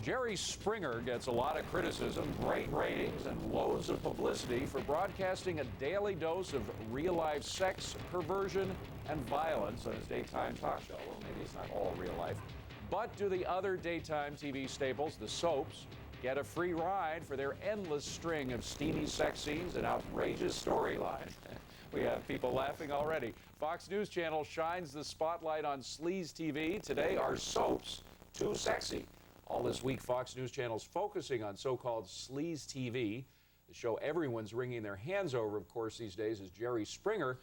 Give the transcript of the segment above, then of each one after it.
Jerry Springer gets a lot of criticism, great ratings, and loads of publicity for broadcasting a daily dose of real-life sex, perversion, and violence on his daytime talk show. Well, maybe it's not all real life. But do the other daytime TV staples, the soaps, get a free ride for their endless string of steamy sex scenes and outrageous storylines? We have people laughing already. Fox News Channel shines the spotlight on sleaze TV. Today, are soaps too sexy? All this week, Fox News Channel's focusing on so-called sleaze TV. The show everyone's wringing their hands over, of course, these days is Jerry Springer.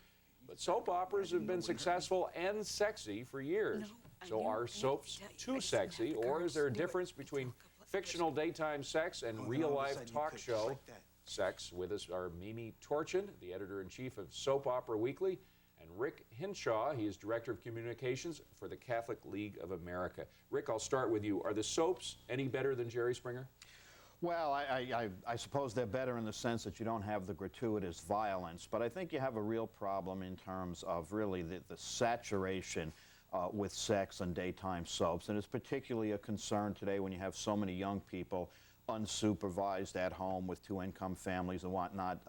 But soap operas have been successful and sexy for years. So are soaps too sexy, or is there a difference between fictional daytime sex and real-life talk show sex? With us are Mimi Torchin, the editor-in-chief of Soap Opera Weekly, and Rick Hinshaw. He is Director of Communications for the Catholic League of America. Rick, I'll start with you. Are the soaps any better than Jerry Springer? Well, I suppose they're better in the sense that you don't have the gratuitous violence, but I think you have a real problem in terms of really the saturation with sex on daytime soaps, and it's particularly a concern today when you have so many young people unsupervised at home with two-income families and whatnot,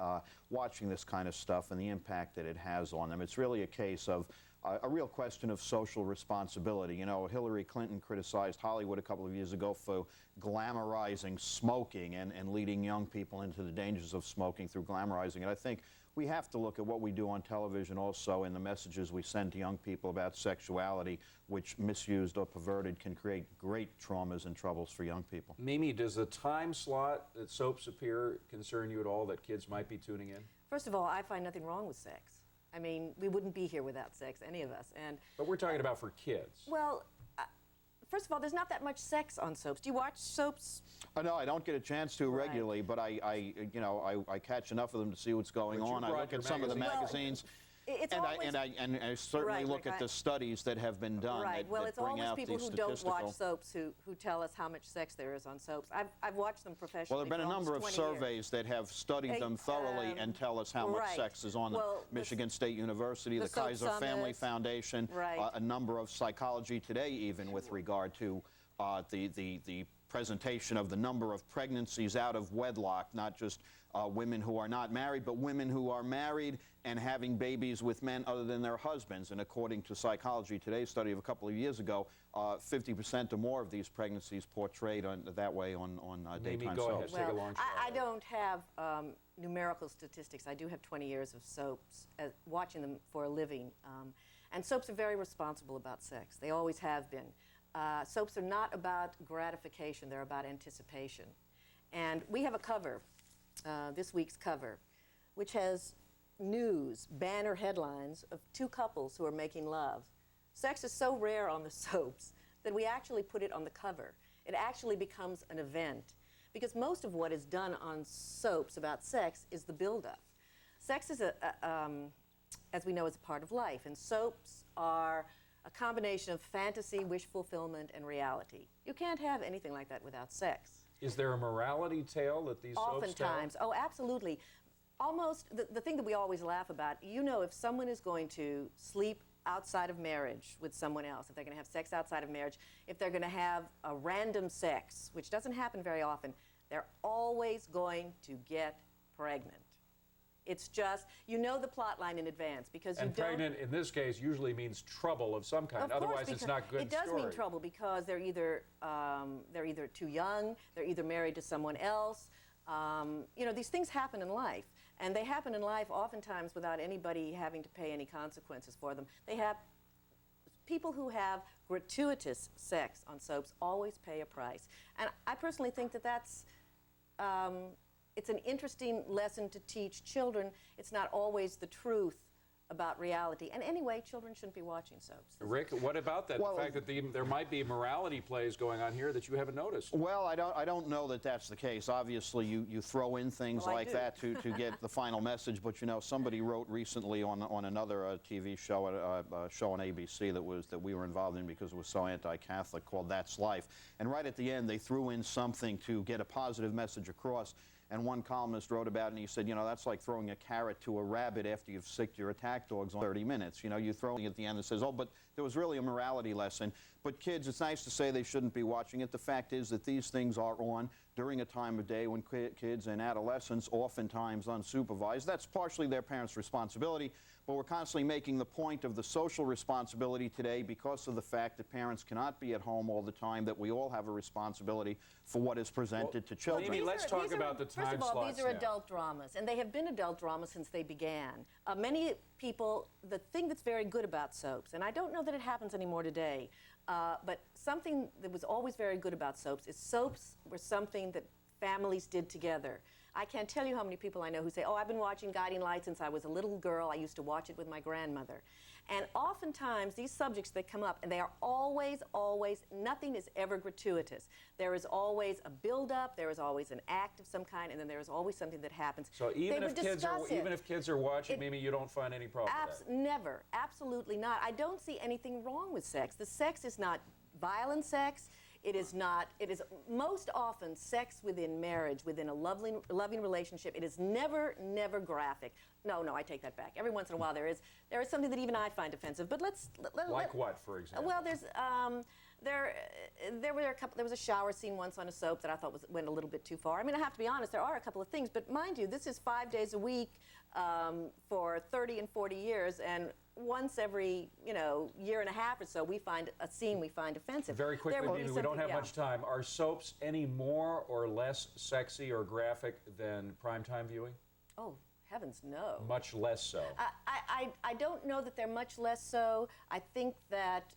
watching this kind of stuff and the impact that it has on them. It's really a case of a real question of social responsibility. You know, Hillary Clinton criticized Hollywood a couple of years ago for glamorizing smoking and leading young people into the dangers of smoking through glamorizing it. I think we have to look at what we do on television also, and the messages we send to young people about sexuality, which misused or perverted can create great traumas and troubles for young people. Mimi, does the time slot that soaps appear concern you at all, that kids might be tuning in? First of all, I find nothing wrong with sex. I mean, we wouldn't be here without sex, any of us. But we're talking about for kids. Well, first of all, there's not that much sex on soaps. Do you watch soaps? No, I don't get a chance to regularly, but I catch enough of them to see what's going on. I look at some of the magazines. I certainly look at the studies that have been done that well, it's bring always out people the who don't watch soaps who tell us how much sex there is on soaps. I've watched them professionally. Well, there have been a number of surveys that have studied them thoroughly and tell us how much sex is on them. Michigan State University, the Kaiser Family Foundation, a number of Psychology Today even with regard to the presentation of the number of pregnancies out of wedlock, not just women who are not married, but women who are married and having babies with men other than their husbands. And according to Psychology Today's study of a couple of years ago, 50% or more of these pregnancies portrayed that way on daytime soaps. Take a long shot. I don't have numerical statistics. I do have 20 years of soaps, watching them for a living. And soaps are very responsible about sex. They always have been. Soaps are not about gratification, they're about anticipation. And we have a cover, this week's cover, which has news, banner headlines of two couples who are making love. Sex is so rare on the soaps that we actually put it on the cover. It actually becomes an event, because most of what is done on soaps about sex is the buildup. Sex is, as we know, is a part of life, and soaps are a combination of fantasy, wish fulfillment, and reality. You can't have anything like that without sex. Is there a morality tale that these soaps tell? Oftentimes. Oh, absolutely. Almost, the thing that we always laugh about, you know, if someone is going to sleep outside of marriage with someone else, if they're going to have sex outside of marriage, if they're going to have a random sex, which doesn't happen very often, they're always going to get pregnant. It's just, you know the plot line in advance because you don't... And pregnant, in this case, usually means trouble of some kind. Otherwise, it's not good story. It does mean trouble because they're either too young, they're either married to someone else. You know, these things happen in life. And they happen in life oftentimes without anybody having to pay any consequences for them. They have... People who have gratuitous sex on soaps always pay a price. And I personally think that that's... it's an interesting lesson to teach children. It's not always the truth about reality. And anyway, children shouldn't be watching soaps. Rick, what about that? Well, the fact that there might be morality plays going on here that you haven't noticed. Well, I don't know that that's the case. Obviously, you throw in things like that to get the final message. But you know, somebody wrote recently on another TV show, a show on ABC that we were involved in because it was so anti-Catholic, called That's Life. And right at the end, they threw in something to get a positive message across. And one columnist wrote about it, and he said, you know, that's like throwing a carrot to a rabbit after you've sicked your attack dogs on 30 minutes. You know, you throw it at the end that says, oh, but there was really a morality lesson. But kids, it's nice to say they shouldn't be watching it. The fact is that these things are on during a time of day when kids and adolescents, oftentimes unsupervised. That's partially their parents' responsibility, but we're constantly making the point of the social responsibility today because of the fact that parents cannot be at home all the time, that we all have a responsibility for what is presented to children. Amy, let's talk about the time slots. First of all, these are now. adult dramas, and they have been adult dramas since they began. Many people, the thing that's very good about soaps, and I don't know that it happens anymore today, but something that was always very good about soaps is soaps were something that families did together. I can't tell you how many people I know who say, oh, I've been watching Guiding Light since I was a little girl. I used to watch it with my grandmother. And oftentimes, these subjects that come up, and they are always, nothing is ever gratuitous. There is always a build-up, there is always an act of some kind, and then there is always something that happens. So even if kids are watching, maybe you don't find any problem with that? Never, absolutely not. I don't see anything wrong with sex. The sex is not violent sex. It is not, it is most often sex within marriage, within a loving relationship. It is never graphic. No, I take that back. Every once in a while there is something that even I find offensive. But like what, for example? Well, there was a shower scene once on a soap that I thought went a little bit too far. I mean, I have to be honest, there are a couple of things, but mind you, this is 5 days a week for 30 and 40 years, and once every, year and a half or so, we find a scene we find offensive. Very quickly, Mimi, we don't have much time. Are soaps any more or less sexy or graphic than primetime viewing? Oh, heavens, no. Much less so. I don't know that they're much less so. I think that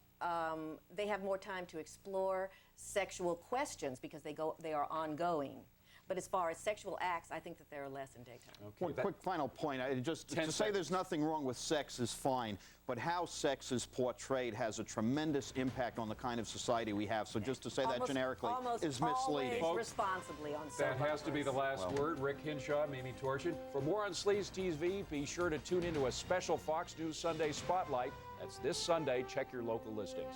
they have more time to explore sexual questions because they are ongoing. But as far as sexual acts, I think that there are less in daytime. Okay, one quick final point. To say there's nothing wrong with sex is fine, but how sex is portrayed has a tremendous impact on the kind of society we have. So just to say that generically is misleading. Always responsibly on soap That has to be the last word. Rick Hinshaw, Mimi Torchin. For more on Sleaze TV, be sure to tune into a special Fox News Sunday Spotlight. That's this Sunday. Check your local listings.